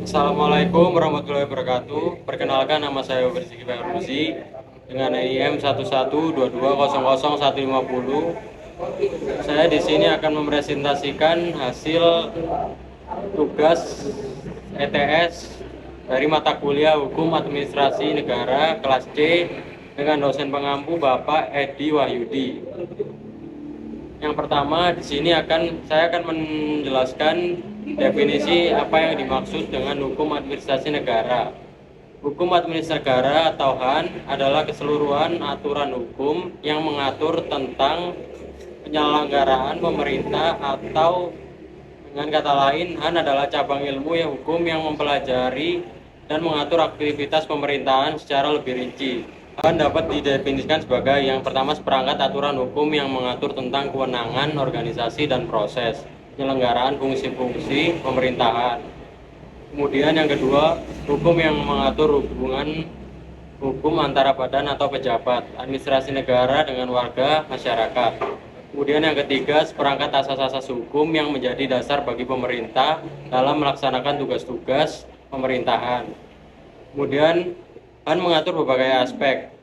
Assalamualaikum warahmatullahi wabarakatuh. Perkenalkan, nama saya Rizky Fahruzi dengan NIM 112200150. Saya di sini akan mempresentasikan hasil tugas ETS dari mata kuliah Hukum Administrasi Negara kelas C dengan dosen pengampu Bapak Edi Wahyudi. Yang pertama, di sini saya akan menjelaskan definisi apa yang dimaksud dengan hukum administrasi negara. Hukum administrasi negara atau HAN adalah keseluruhan aturan hukum yang mengatur tentang penyelenggaraan pemerintah, atau dengan kata lain, HAN adalah cabang ilmu hukum yang mempelajari dan mengatur aktivitas pemerintahan secara lebih rinci. HAN dapat didefinisikan sebagai yang pertama, seperangkat aturan hukum yang mengatur tentang kewenangan, organisasi, dan proses penyelenggaraan fungsi-fungsi pemerintahan. Kemudian yang kedua, hukum yang mengatur hubungan hukum antara badan atau pejabat administrasi negara dengan warga masyarakat. Kemudian yang ketiga, seperangkat asas-asas hukum yang menjadi dasar bagi pemerintah dalam melaksanakan tugas-tugas pemerintahan. Kemudian HAN mengatur berbagai aspek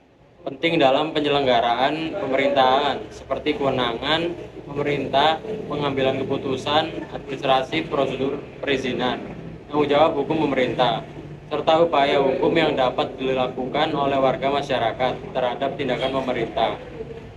penting dalam penyelenggaraan pemerintahan seperti kewenangan pemerintah, pengambilan keputusan, administrasi, prosedur perizinan, tanggung jawab hukum pemerintah, serta upaya hukum yang dapat dilakukan oleh warga masyarakat terhadap tindakan pemerintah.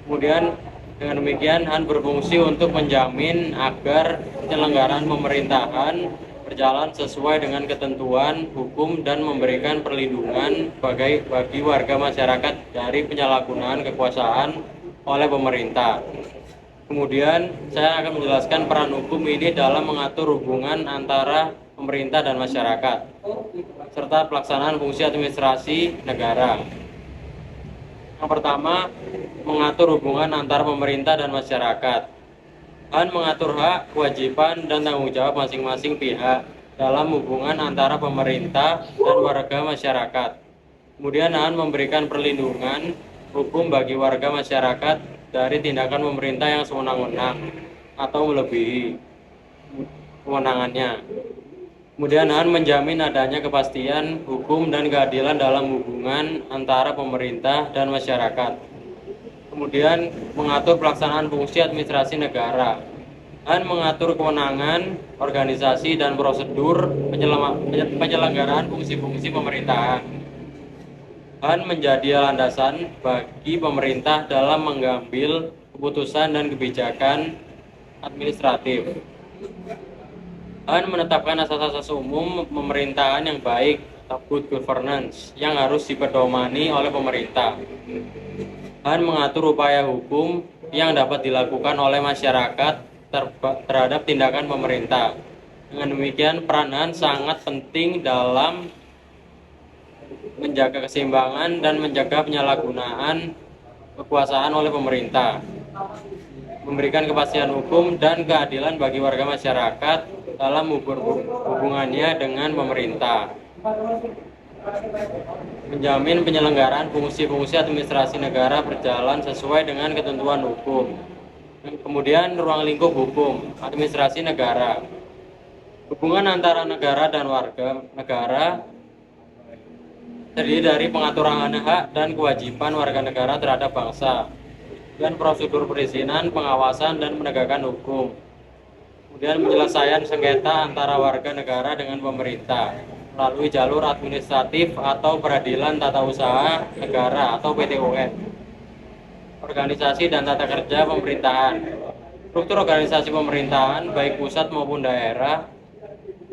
Kemudian dengan demikian, HAN berfungsi untuk menjamin agar penyelenggaraan pemerintahan berjalan sesuai dengan ketentuan hukum dan memberikan perlindungan bagi warga masyarakat dari penyalahgunaan kekuasaan oleh pemerintah. Kemudian saya akan menjelaskan peran hukum ini dalam mengatur hubungan antara pemerintah dan masyarakat, serta pelaksanaan fungsi administrasi negara. Yang pertama, mengatur hubungan antara pemerintah dan masyarakat. HAN mengatur hak, kewajiban, dan tanggung jawab masing-masing pihak dalam hubungan antara pemerintah dan warga masyarakat. Kemudian HAN memberikan perlindungan hukum bagi warga masyarakat dari tindakan pemerintah yang sewenang-wenang atau melebihi kewenangannya. Kemudian HAN menjamin adanya kepastian hukum dan keadilan dalam hubungan antara pemerintah dan masyarakat. Kemudian mengatur pelaksanaan fungsi administrasi negara. HAN mengatur kewenangan, organisasi, dan prosedur penyelenggaraan fungsi-fungsi pemerintahan. HAN menjadi landasan bagi pemerintah dalam mengambil keputusan dan kebijakan administratif. HAN menetapkan asas-asas umum pemerintahan yang baik atau good governance yang harus dipedomani oleh pemerintah. HAN mengatur upaya hukum yang dapat dilakukan oleh masyarakat terhadap tindakan pemerintah. Dengan demikian, peran HAN sangat penting dalam menjaga keseimbangan dan menjaga penyalahgunaan kekuasaan oleh pemerintah, memberikan kepastian hukum dan keadilan bagi warga masyarakat dalam hubungannya dengan pemerintah, menjamin penyelenggaraan fungsi-fungsi administrasi negara berjalan sesuai dengan ketentuan hukum. Kemudian ruang lingkup hukum administrasi negara. Hubungan antara negara dan warga negara terdiri dari pengaturan hak dan kewajiban warga negara terhadap bangsa, dan prosedur perizinan, pengawasan, dan penegakan hukum. Kemudian penyelesaian sengketa antara warga negara dengan pemerintah melalui jalur administratif atau peradilan tata usaha negara atau PTUN. Organisasi dan tata kerja pemerintahan. Struktur organisasi pemerintahan baik pusat maupun daerah,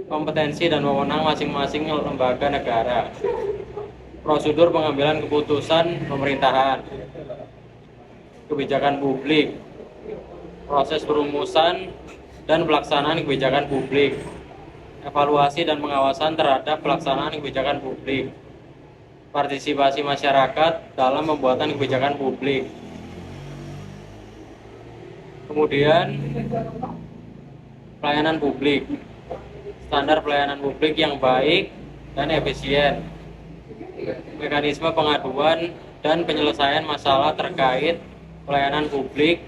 kompetensi dan wewenang masing-masing lembaga negara. Prosedur pengambilan keputusan pemerintahan, kebijakan publik, proses perumusan dan pelaksanaan kebijakan publik, evaluasi dan pengawasan terhadap pelaksanaan kebijakan publik, partisipasi masyarakat dalam pembuatan kebijakan publik. Kemudian pelayanan publik, standar pelayanan publik yang baik dan efisien, mekanisme pengaduan dan penyelesaian masalah terkait pelayanan publik,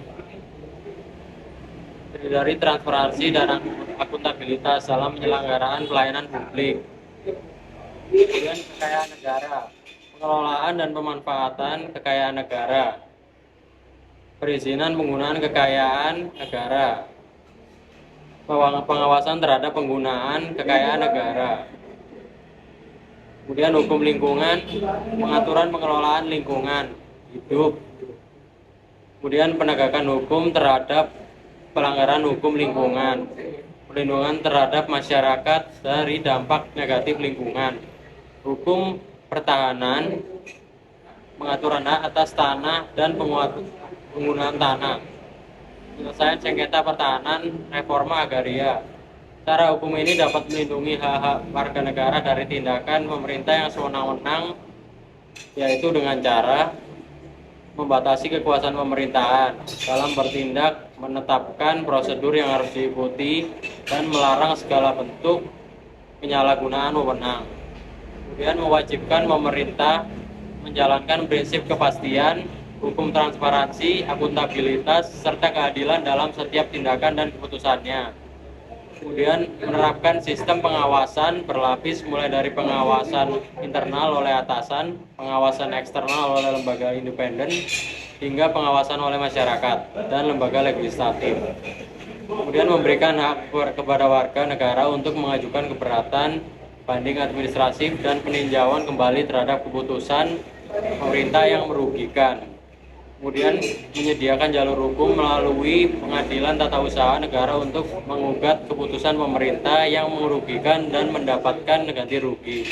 dari transparansi dan akuntabilitas dalam penyelenggaraan pelayanan publik, Kemudian kekayaan negara, pengelolaan dan pemanfaatan kekayaan negara, perizinan penggunaan kekayaan negara, pengawasan terhadap penggunaan kekayaan negara. Kemudian hukum lingkungan, pengaturan pengelolaan lingkungan hidup. Kemudian penegakan hukum terhadap pelanggaran hukum lingkungan, perlindungan terhadap masyarakat dari dampak negatif lingkungan, hukum pertahanan, pengaturan hak atas tanah dan penggunaan tanah, penyelesaian sengketa pertahanan, reforma agraria. Cara hukum ini dapat melindungi hak-hak warga negara dari tindakan pemerintah yang sewenang-wenang, yaitu dengan cara membatasi kekuasaan pemerintahan dalam bertindak, menetapkan prosedur yang harus diikuti, dan melarang segala bentuk penyalahgunaan wewenang. Kemudian mewajibkan pemerintah menjalankan prinsip kepastian, hukum transparansi, akuntabilitas, serta keadilan dalam setiap tindakan dan keputusannya. Kemudian menerapkan sistem pengawasan berlapis mulai dari pengawasan internal oleh atasan, pengawasan eksternal oleh lembaga independen, hingga pengawasan oleh masyarakat dan lembaga legislatif. Kemudian memberikan hak kepada warga negara untuk mengajukan keberatan, banding administratif, dan peninjauan kembali terhadap keputusan pemerintah yang merugikan. Kemudian menyediakan jalur hukum melalui pengadilan tata usaha negara untuk menggugat keputusan pemerintah yang merugikan dan mendapatkan ganti rugi.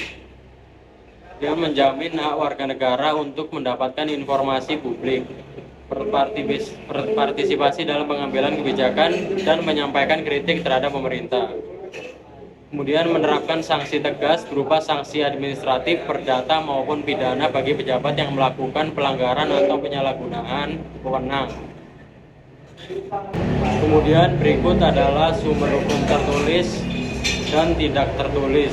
Dia menjamin hak warga negara untuk mendapatkan informasi publik, berpartisipasi dalam pengambilan kebijakan, dan menyampaikan kritik terhadap pemerintah. Kemudian menerapkan sanksi tegas berupa sanksi administratif, perdata maupun pidana bagi pejabat yang melakukan pelanggaran atau penyalahgunaan wewenang. Kemudian berikut adalah sumber hukum tertulis dan tidak tertulis.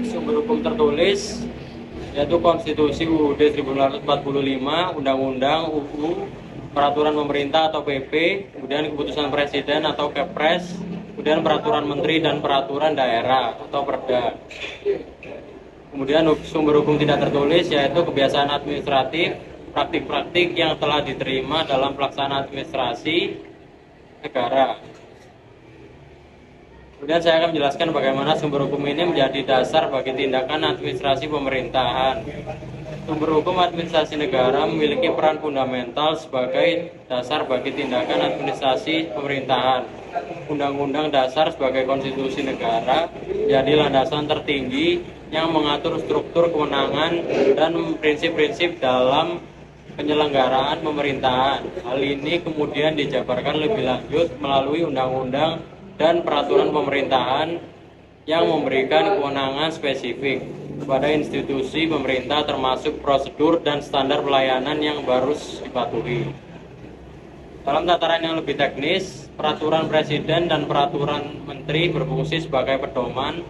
Sumber hukum tertulis yaitu Konstitusi UUD 1945, Undang-Undang, UU, Peraturan Pemerintah atau PP, kemudian Keputusan Presiden atau Kepres, kemudian Peraturan Menteri dan Peraturan Daerah atau Perda. Kemudian sumber hukum tidak tertulis yaitu kebiasaan administratif, praktik-praktik yang telah diterima dalam pelaksanaan administrasi negara. Kemudian saya akan menjelaskan bagaimana sumber hukum ini menjadi dasar bagi tindakan administrasi pemerintahan. Sumber hukum administrasi negara memiliki peran fundamental sebagai dasar bagi tindakan administrasi pemerintahan. Undang-Undang Dasar sebagai konstitusi negara menjadi landasan tertinggi yang mengatur struktur kewenangan dan prinsip-prinsip dalam penyelenggaraan pemerintahan. Hal ini kemudian dijabarkan lebih lanjut melalui undang-undang dan peraturan pemerintahan yang memberikan kewenangan spesifik kepada institusi pemerintah termasuk prosedur dan standar pelayanan yang harus dipatuhi. Dalam tataran yang lebih teknis, peraturan presiden dan peraturan menteri berfungsi sebagai pedoman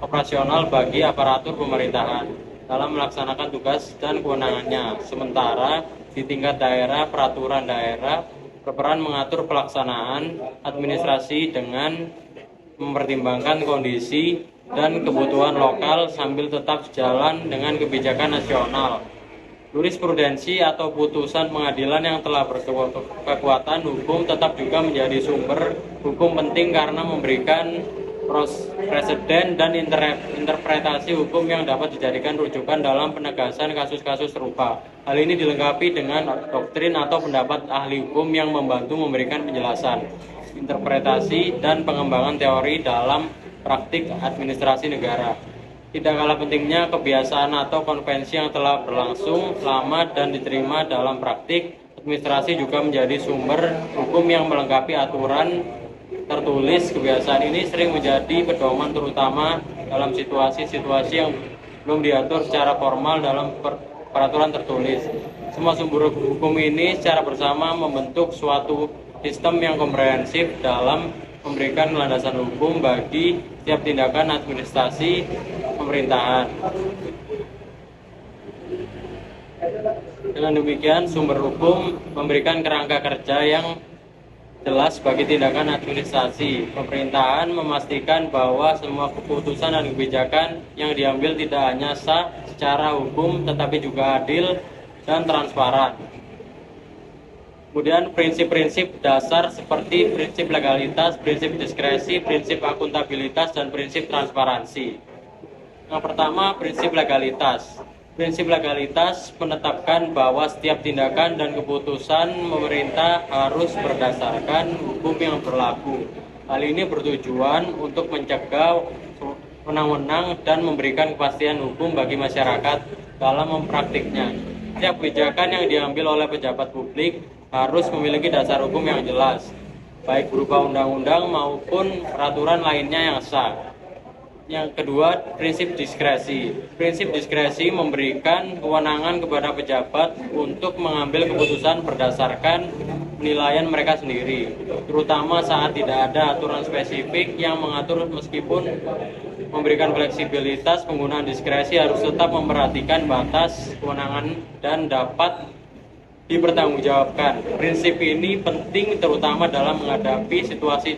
operasional bagi aparatur pemerintahan dalam melaksanakan tugas dan kewenangannya. Sementara di tingkat daerah, peraturan daerah berperan mengatur pelaksanaan administrasi dengan mempertimbangkan kondisi dan kebutuhan lokal sambil tetap sejalan dengan kebijakan nasional. Jurisprudensi atau putusan pengadilan yang telah berkekuatan hukum tetap juga menjadi sumber hukum penting karena memberikan preseden dan interpretasi hukum yang dapat dijadikan rujukan dalam penegasan kasus-kasus serupa. Hal ini dilengkapi dengan doktrin atau pendapat ahli hukum yang membantu memberikan penjelasan, interpretasi, dan pengembangan teori dalam praktik administrasi negara. Tidak kalah pentingnya kebiasaan atau konvensi yang telah berlangsung lama dan diterima dalam praktik administrasi juga menjadi sumber hukum yang melengkapi aturan tertulis. Kebiasaan ini sering menjadi pedoman terutama dalam situasi-situasi yang belum diatur secara formal dalam peraturan tertulis. Semua sumber hukum ini secara bersama membentuk suatu sistem yang komprehensif dalam memberikan landasan hukum bagi setiap tindakan administrasi pemerintahan. Dengan demikian, sumber hukum memberikan kerangka kerja yang jelas bagi tindakan administrasi. Pemerintahan memastikan bahwa semua keputusan dan kebijakan yang diambil tidak hanya sah secara hukum tetapi juga adil dan transparan. Kemudian prinsip-prinsip dasar seperti prinsip legalitas, prinsip diskresi, prinsip akuntabilitas, dan prinsip transparansi. Yang pertama, prinsip legalitas. Prinsip legalitas menetapkan bahwa setiap tindakan dan keputusan pemerintah harus berdasarkan hukum yang berlaku. Hal ini bertujuan untuk mencegah wewenang dan memberikan kepastian hukum bagi masyarakat dalam mempraktiknya. Setiap kebijakan yang diambil oleh pejabat publik harus memiliki dasar hukum yang jelas, baik berupa undang-undang maupun peraturan lainnya yang sah. Yang kedua, prinsip diskresi. Prinsip diskresi memberikan kewenangan kepada pejabat untuk mengambil keputusan berdasarkan penilaian mereka sendiri, terutama saat tidak ada aturan spesifik yang mengatur. Meskipun memberikan fleksibilitas, penggunaan diskresi harus tetap memperhatikan batas kewenangan dan dapat dipertanggungjawabkan. Prinsip ini penting terutama dalam menghadapi situasi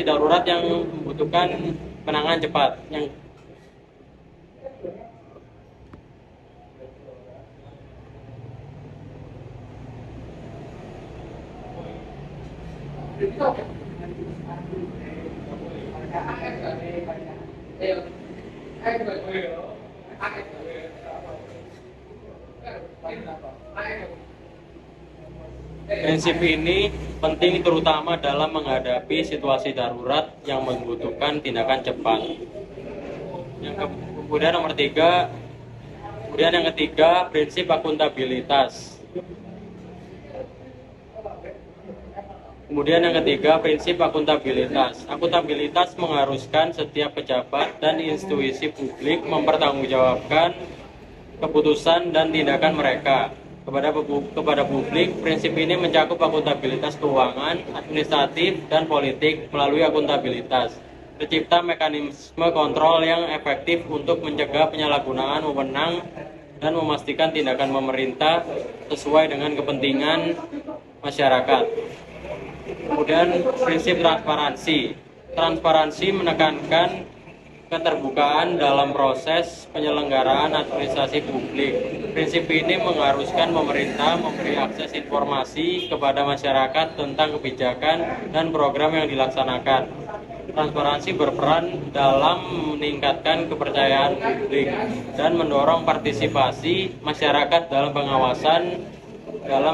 darurat yang membutuhkan penanganan cepat. Prinsip ini penting terutama dalam menghadapi situasi darurat yang membutuhkan tindakan cepat. Kemudian yang ketiga, prinsip akuntabilitas. Akuntabilitas mengharuskan setiap pejabat dan institusi publik mempertanggungjawabkan keputusan dan tindakan mereka kepada publik. Prinsip ini mencakup akuntabilitas keuangan, administratif, dan politik. Melalui akuntabilitas tercipta mekanisme kontrol yang efektif untuk mencegah penyalahgunaan wewenang dan memastikan tindakan pemerintah sesuai dengan kepentingan masyarakat. Kemudian prinsip transparansi menekankan keterbukaan dalam proses penyelenggaraan administrasi publik. Prinsip ini mengharuskan pemerintah memberi akses informasi kepada masyarakat tentang kebijakan dan program yang dilaksanakan. Transparansi berperan dalam meningkatkan kepercayaan publik dan mendorong partisipasi masyarakat dalam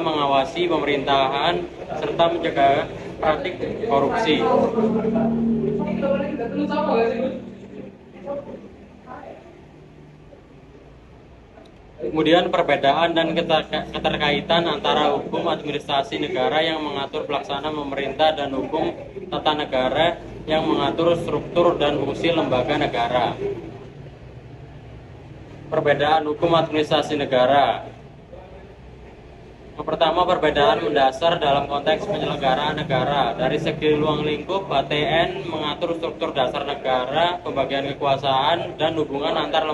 mengawasi pemerintahan serta mencegah praktik korupsi. Kemudian perbedaan dan keterkaitan antara hukum administrasi negara yang mengatur pelaksanaan pemerintah dan hukum tata negara yang mengatur struktur dan fungsi lembaga negara. Perbedaan hukum administrasi negara. Yang pertama, perbedaan mendasar dalam konteks penyelenggaraan negara. Dari segi ruang lingkup, HTN mengatur struktur dasar negara, pembagian kekuasaan, dan hubungan antar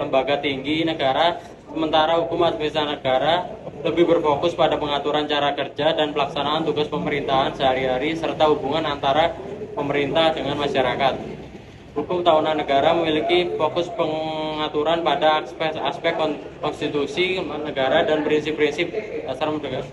lembaga tinggi negara, sementara hukum administrasi negara lebih berfokus pada pengaturan cara kerja dan pelaksanaan tugas pemerintahan sehari-hari, serta hubungan antara pemerintah dengan masyarakat. Hukum tahunan negara memiliki fokus pengaturan pada aspek konstitusi negara dan prinsip-prinsip dasar negara.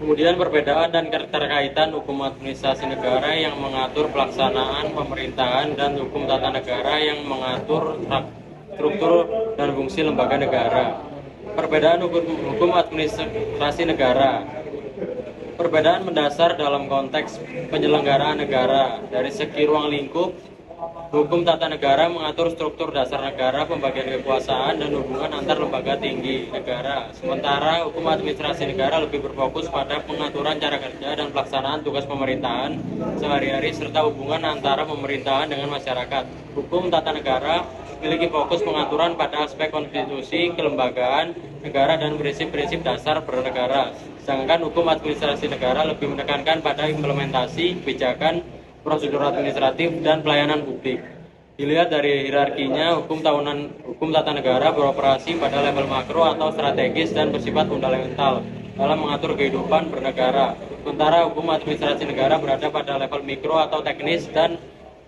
Kemudian perbedaan dan keterkaitan hukum administrasi negara yang mengatur pelaksanaan pemerintahan dan hukum tata negara yang mengatur struktur dan fungsi lembaga negara. Perbedaan hukum administrasi negara. Perbedaan mendasar dalam konteks penyelenggaraan negara. Dari segi ruang lingkup, hukum tata negara mengatur struktur dasar negara, pembagian kekuasaan, dan hubungan antar lembaga tinggi negara. Sementara hukum administrasi negara lebih berfokus pada pengaturan cara kerja dan pelaksanaan tugas pemerintahan sehari-hari serta hubungan antara pemerintahan dengan masyarakat. Hukum tata negara memiliki fokus pengaturan pada aspek konstitusi, kelembagaan negara, dan prinsip-prinsip dasar bernegara. Sedangkan hukum administrasi negara lebih menekankan pada implementasi kebijakan, prosedur administratif, dan pelayanan publik. Dilihat dari hierarkinya, hukum tata negara beroperasi pada level makro atau strategis dan bersifat fundamental dalam mengatur kehidupan bernegara. Sementara hukum administrasi negara berada pada level mikro atau teknis dan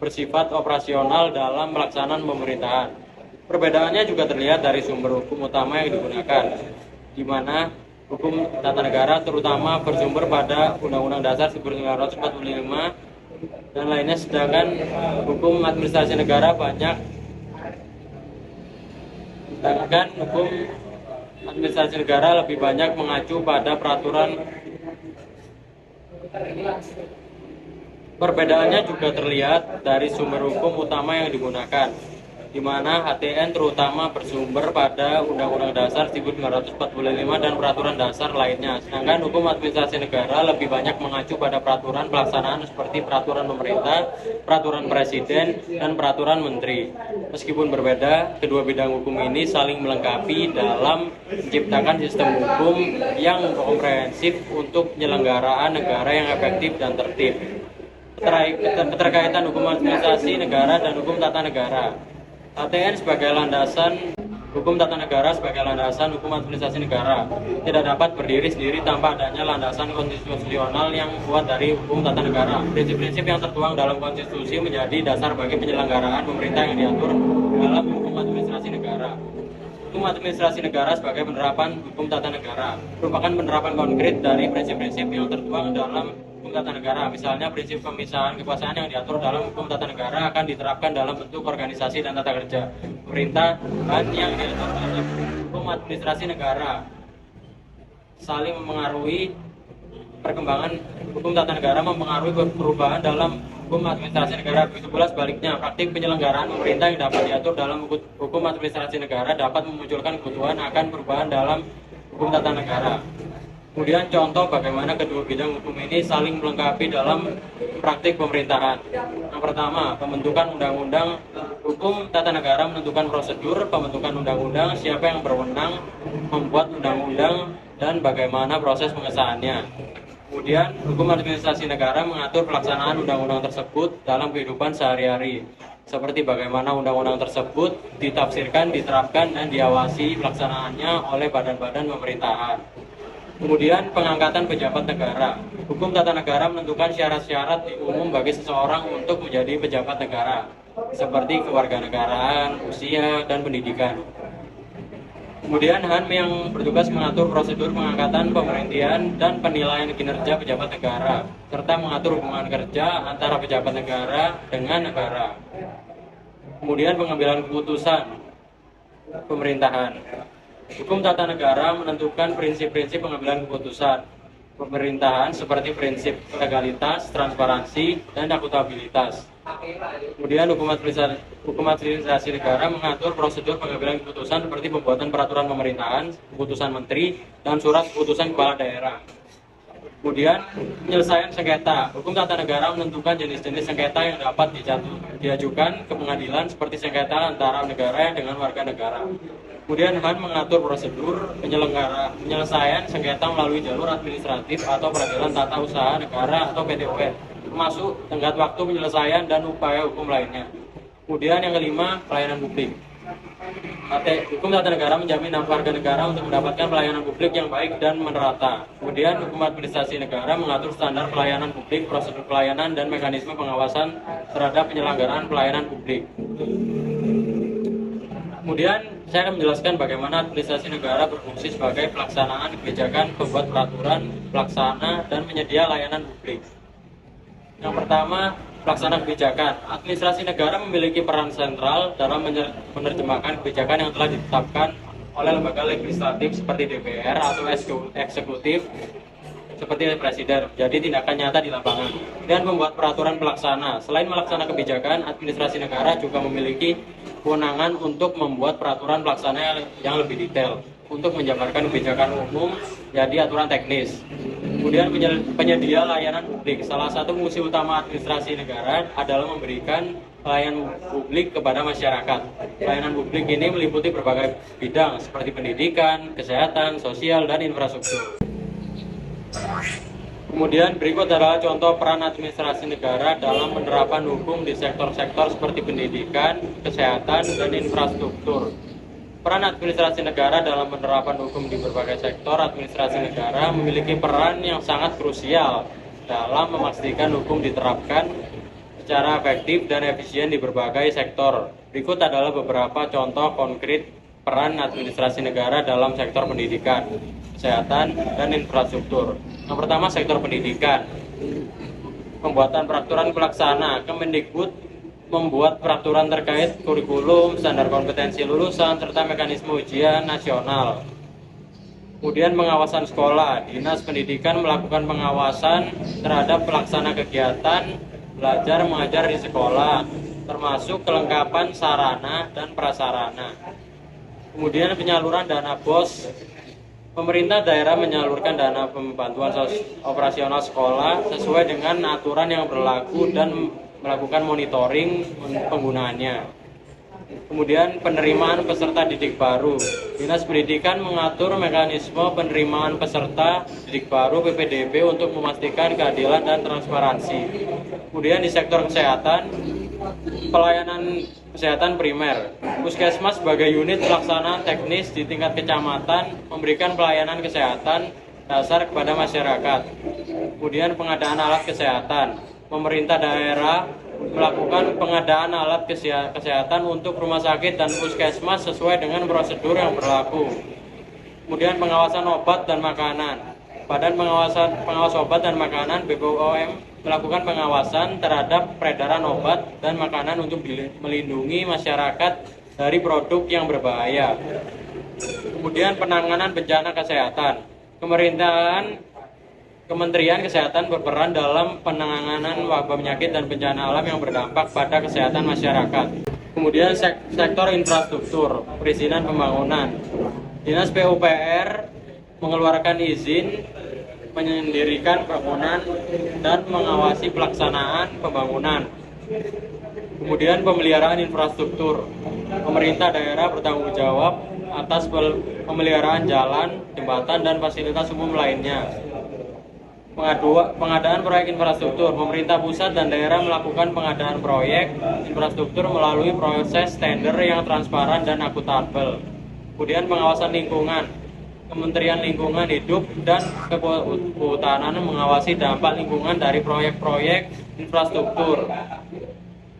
bersifat operasional dalam pelaksanaan pemerintahan. Perbedaannya juga terlihat dari sumber hukum utama yang digunakan, di mana hukum tata negara terutama bersumber pada Undang-Undang Dasar 1945 dan lainnya, sedangkan hukum administrasi negara lebih banyak mengacu pada peraturan. Perbedaannya juga terlihat dari sumber hukum utama yang digunakan, di mana HTN terutama bersumber pada Undang-Undang Dasar 1945 dan peraturan dasar lainnya, sedangkan hukum administrasi negara lebih banyak mengacu pada peraturan pelaksanaan seperti peraturan pemerintah, peraturan presiden, dan peraturan menteri. Meskipun berbeda, kedua bidang hukum ini saling melengkapi dalam menciptakan sistem hukum yang komprehensif untuk penyelenggaraan negara yang efektif dan tertib. Keterkaitan hukum administrasi negara dan hukum tata negara. HTN sebagai landasan hukum tata negara sebagai landasan hukum administrasi negara tidak dapat berdiri sendiri tanpa adanya landasan konstitusional yang kuat dari hukum tata negara. Prinsip-prinsip yang tertuang dalam konstitusi menjadi dasar bagi penyelenggaraan pemerintah yang diatur dalam hukum administrasi negara. Hukum administrasi negara sebagai penerapan hukum tata negara merupakan penerapan konkret dari prinsip-prinsip yang tertuang dalam hukum tata negara. Misalnya, prinsip pemisahan kekuasaan yang diatur dalam hukum tata negara akan diterapkan dalam bentuk organisasi dan tata kerja pemerintahan yang diatur dalam hukum administrasi negara. Saling mempengaruhi perkembangan hukum tata negara mempengaruhi perubahan dalam hukum administrasi negara. Begitu pula sebaliknya, praktik penyelenggaraan pemerintah yang dapat diatur dalam hukum administrasi negara dapat memunculkan kebutuhan akan perubahan dalam hukum tata negara. Kemudian contoh bagaimana kedua bidang hukum ini saling melengkapi dalam praktik pemerintahan. Yang pertama, pembentukan undang-undang. Hukum tata negara menentukan prosedur pembentukan undang-undang, siapa yang berwenang membuat undang-undang, dan bagaimana proses pengesahannya. Kemudian, hukum administrasi negara mengatur pelaksanaan undang-undang tersebut dalam kehidupan sehari-hari, seperti bagaimana undang-undang tersebut ditafsirkan, diterapkan, dan diawasi pelaksanaannya oleh badan-badan pemerintahan. Kemudian, pengangkatan pejabat negara. Hukum tata negara menentukan syarat-syarat umum bagi seseorang untuk menjadi pejabat negara, seperti kewarganegaraan, usia, dan pendidikan. Kemudian, HAM yang bertugas mengatur prosedur pengangkatan, pemberhentian, dan penilaian kinerja pejabat negara, serta mengatur hubungan kerja antara pejabat negara dengan negara. Kemudian, pengambilan keputusan pemerintahan. Hukum tata negara menentukan prinsip-prinsip pengambilan keputusan pemerintahan seperti prinsip legalitas, transparansi, dan akuntabilitas. Kemudian hukum administrasi negara mengatur prosedur pengambilan keputusan seperti pembuatan peraturan pemerintahan, keputusan menteri, dan surat keputusan kepala daerah. Kemudian penyelesaian sengketa. Hukum tata negara menentukan jenis-jenis sengketa yang dapat diajukan ke pengadilan seperti sengketa antara negara dengan warga negara. Kemudian HAM mengatur prosedur penyelesaian sengketa melalui jalur administratif atau peradilan tata usaha negara atau PTUN, termasuk tenggat waktu penyelesaian dan upaya hukum lainnya. Kemudian yang kelima, pelayanan publik. Hukum tata negara menjamin hak warga negara untuk mendapatkan pelayanan publik yang baik dan merata. Kemudian hukum administrasi negara mengatur standar pelayanan publik, prosedur pelayanan, dan mekanisme pengawasan terhadap penyelenggaraan pelayanan publik. Kemudian Saya akan menjelaskan bagaimana administrasi negara berfungsi sebagai pelaksanaan kebijakan, pembuat peraturan, pelaksana, dan penyedia layanan publik. Yang pertama, pelaksana kebijakan. Administrasi negara memiliki peran sentral dalam menerjemahkan kebijakan yang telah ditetapkan oleh lembaga legislatif seperti DPR atau eksekutif seperti presiden, jadi tindakan nyata di lapangan. Dan membuat peraturan pelaksana. Selain melaksanakan kebijakan, administrasi negara juga memiliki kewenangan untuk membuat peraturan pelaksana yang lebih detail untuk menjabarkan kebijakan umum jadi aturan teknis. Kemudian penyedia layanan publik. Salah satu fungsi utama administrasi negara adalah memberikan pelayanan publik kepada masyarakat. Pelayanan publik ini meliputi berbagai bidang seperti pendidikan, kesehatan, sosial, dan infrastruktur. Kemudian berikut adalah contoh peran administrasi negara dalam penerapan hukum di sektor-sektor seperti pendidikan, kesehatan, dan infrastruktur. Peran administrasi negara dalam penerapan hukum di berbagai sektor administrasi negara memiliki peran yang sangat krusial dalam memastikan hukum diterapkan secara efektif dan efisien di berbagai sektor. Berikut adalah beberapa contoh konkret peran administrasi negara dalam sektor pendidikan, kesehatan, dan infrastruktur. Yang pertama, sektor pendidikan. Pembuatan peraturan pelaksana. Kemendikbud membuat peraturan terkait kurikulum, standar kompetensi lulusan, serta mekanisme ujian nasional. Kemudian pengawasan sekolah. Dinas Pendidikan melakukan pengawasan terhadap pelaksana kegiatan belajar mengajar di sekolah, termasuk kelengkapan sarana dan prasarana. Kemudian penyaluran dana BOS. Pemerintah daerah menyalurkan dana pembantuan operasional sekolah sesuai dengan aturan yang berlaku dan melakukan monitoring penggunaannya. Kemudian penerimaan peserta didik baru. Dinas Pendidikan mengatur mekanisme penerimaan peserta didik baru PPDB untuk memastikan keadilan dan transparansi. Kemudian di sektor kesehatan, pelayanan kesehatan primer. Puskesmas sebagai unit pelaksanaan teknis di tingkat kecamatan memberikan pelayanan kesehatan dasar kepada masyarakat. Kemudian pengadaan alat kesehatan. Pemerintah daerah melakukan pengadaan alat kesehatan untuk rumah sakit dan puskesmas sesuai dengan prosedur yang berlaku. Kemudian pengawasan obat dan makanan. Badan Pengawas Obat dan Makanan BPOM melakukan pengawasan terhadap peredaran obat dan makanan untuk melindungi masyarakat dari produk yang berbahaya. Kemudian penanganan bencana kesehatan. Kementerian Kesehatan berperan dalam penanganan wabah penyakit dan bencana alam yang berdampak pada kesehatan masyarakat. Kemudian sektor infrastruktur, perizinan pembangunan. Dinas PUPR mengeluarkan izin, mendirikan bangunan, dan mengawasi pelaksanaan pembangunan. Kemudian pemeliharaan infrastruktur. Pemerintah daerah bertanggung jawab atas pemeliharaan jalan, jembatan, dan fasilitas umum lainnya. Pengadaan proyek infrastruktur. Pemerintah pusat dan daerah melakukan pengadaan proyek infrastruktur melalui proses tender yang transparan dan akuntabel. Kemudian pengawasan lingkungan. Kementerian Lingkungan Hidup dan Kehutanan mengawasi dampak lingkungan dari proyek-proyek infrastruktur.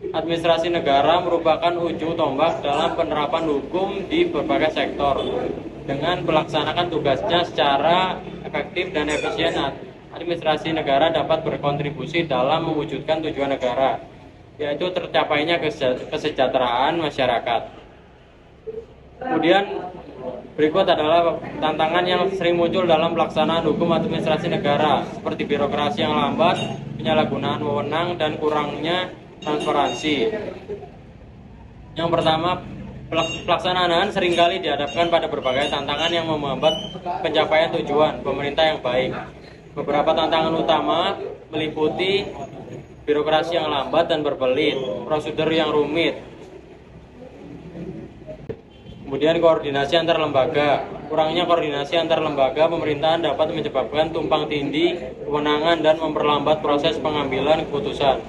Administrasi negara merupakan ujung tombak dalam penerapan hukum di berbagai sektor. Dengan melaksanakan tugasnya secara efektif dan efisien, administrasi negara dapat berkontribusi dalam mewujudkan tujuan negara, yaitu tercapainya kesejahteraan masyarakat. Kemudian berikut adalah tantangan yang sering muncul dalam pelaksanaan hukum administrasi negara, seperti birokrasi yang lambat, penyalahgunaan wewenang, dan kurangnya transparansi. Yang pertama, pelaksanaan seringkali dihadapkan pada berbagai tantangan yang menghambat pencapaian tujuan pemerintah yang baik. Beberapa tantangan utama meliputi birokrasi yang lambat dan berbelit, prosedur yang rumit, kemudian koordinasi antar lembaga. Kurangnya koordinasi antar lembaga pemerintahan dapat menyebabkan tumpang tindih kewenangan dan memperlambat proses pengambilan keputusan.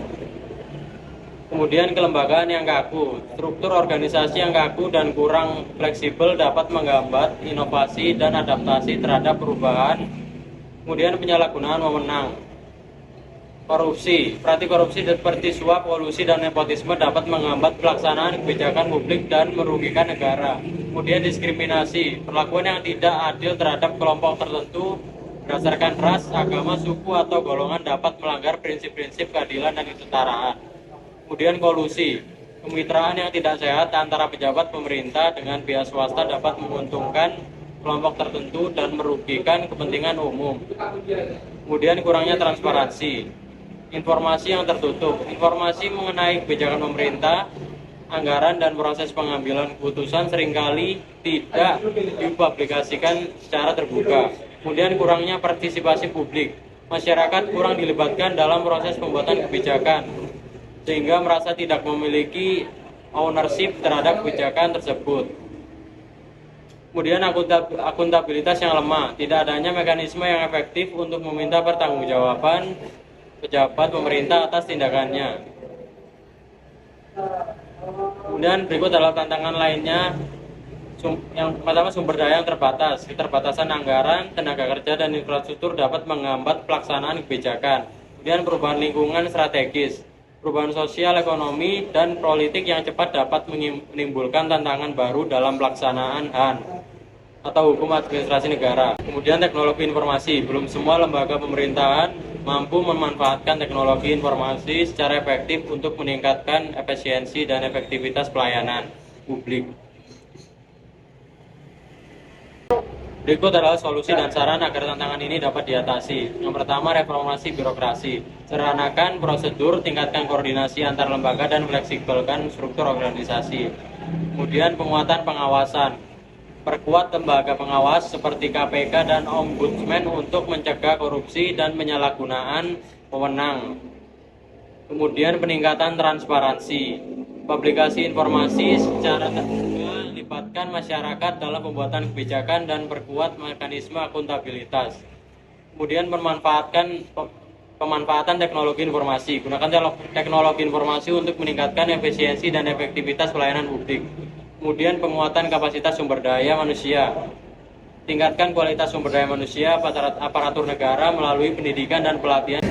Kemudian kelembagaan yang kaku. Struktur organisasi yang kaku dan kurang fleksibel dapat menghambat inovasi dan adaptasi terhadap perubahan. Kemudian penyalahgunaan wewenang. Korupsi. Praktik korupsi seperti suap, kolusi, dan nepotisme dapat menghambat pelaksanaan kebijakan publik dan merugikan negara. Kemudian diskriminasi, perlakuan yang tidak adil terhadap kelompok tertentu berdasarkan ras, agama, suku, atau golongan dapat melanggar prinsip-prinsip keadilan dan kesetaraan. Kemudian kolusi, kemitraan yang tidak sehat antara pejabat pemerintah dengan pihak swasta dapat menguntungkan kelompok tertentu dan merugikan kepentingan umum. Kemudian kurangnya transparansi. Informasi yang tertutup, informasi mengenai kebijakan pemerintah, anggaran, dan proses pengambilan keputusan seringkali tidak dipublikasikan secara terbuka. Kemudian kurangnya partisipasi publik, masyarakat kurang dilibatkan dalam proses pembuatan kebijakan, sehingga merasa tidak memiliki ownership terhadap kebijakan tersebut. Kemudian akuntabilitas yang lemah, tidak adanya mekanisme yang efektif untuk meminta pertanggungjawaban pejabat pemerintah atas tindakannya. Kemudian berikut adalah tantangan lainnya. Yang pertama, sumber daya yang terbatas. Keterbatasan anggaran, tenaga kerja, dan infrastruktur dapat menghambat pelaksanaan kebijakan. Kemudian perubahan lingkungan strategis, perubahan sosial, ekonomi, dan politik yang cepat dapat menimbulkan tantangan baru dalam pelaksanaan HAN atau hukum administrasi negara. Kemudian teknologi informasi, belum semua lembaga pemerintahan mampu memanfaatkan teknologi informasi secara efektif untuk meningkatkan efisiensi dan efektivitas pelayanan publik. Berikut adalah solusi dan saran agar tantangan ini dapat diatasi. Yang pertama, reformasi birokrasi. Sederhanakan prosedur, tingkatkan koordinasi antar lembaga, dan fleksibelkan struktur organisasi. Kemudian penguatan pengawasan. Perkuat lembaga pengawas seperti KPK dan Ombudsman untuk mencegah korupsi dan penyalahgunaan wewenang. Kemudian peningkatan transparansi. Publikasi informasi secara terbuka, libatkan masyarakat dalam pembuatan kebijakan, dan perkuat mekanisme akuntabilitas. Kemudian pemanfaatan teknologi informasi. Gunakan teknologi informasi untuk meningkatkan efisiensi dan efektivitas pelayanan publik. Kemudian penguatan kapasitas sumber daya manusia. Tingkatkan kualitas sumber daya manusia aparatur negara melalui pendidikan dan pelatihan.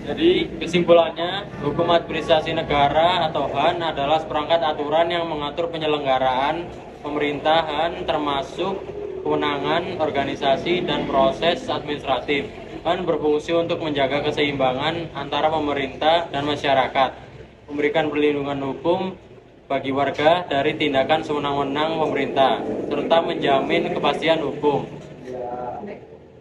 Jadi kesimpulannya, hukum administrasi negara atau HAN adalah seperangkat aturan yang mengatur penyelenggaraan pemerintahan termasuk kewenangan, organisasi, dan proses administratif. HAN berfungsi untuk menjaga keseimbangan antara pemerintah dan masyarakat, memberikan perlindungan hukum bagi warga dari tindakan sewenang-wenang pemerintah, serta menjamin kepastian hukum.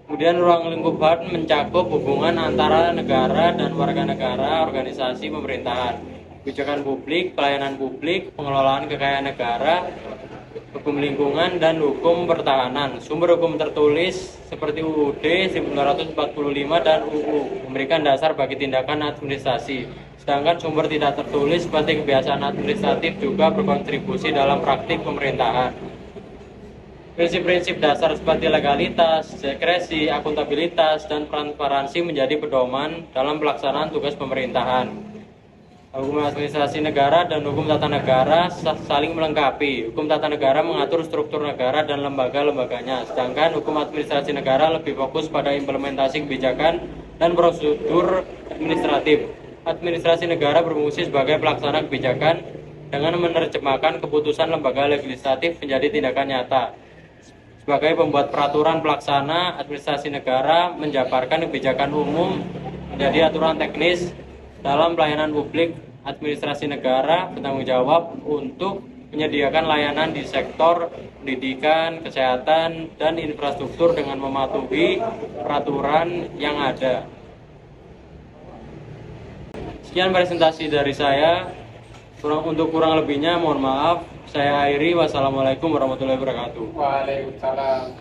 Kemudian ruang lingkup HAN mencakup hubungan antara negara dan warga negara, organisasi pemerintahan, kebijakan publik, pelayanan publik, pengelolaan kekayaan negara, hukum lingkungan, dan hukum pertahanan. Sumber hukum tertulis seperti UUD 1945 dan UU memberikan dasar bagi tindakan administrasi. Sedangkan sumber tidak tertulis seperti kebiasaan administratif juga berkontribusi dalam praktik pemerintahan. Prinsip-prinsip dasar seperti legalitas, diskresi, akuntabilitas, dan transparansi menjadi pedoman dalam pelaksanaan tugas pemerintahan. Hukum administrasi negara dan hukum tata negara saling melengkapi. Hukum tata negara mengatur struktur negara dan lembaga-lembaganya, sedangkan hukum administrasi negara lebih fokus pada implementasi kebijakan dan prosedur administratif. Administrasi negara berfungsi sebagai pelaksana kebijakan dengan menerjemahkan keputusan lembaga legislatif menjadi tindakan nyata. Sebagai pembuat peraturan pelaksana, administrasi negara menjabarkan kebijakan umum menjadi aturan teknis dalam pelayanan publik. Administrasi negara bertanggung jawab untuk menyediakan layanan di sektor pendidikan, kesehatan, dan infrastruktur dengan mematuhi peraturan yang ada. Sekian presentasi dari saya. Untuk kurang lebihnya mohon maaf. Saya akhiri. Wassalamualaikum warahmatullahi wabarakatuh. Waalaikumsalam.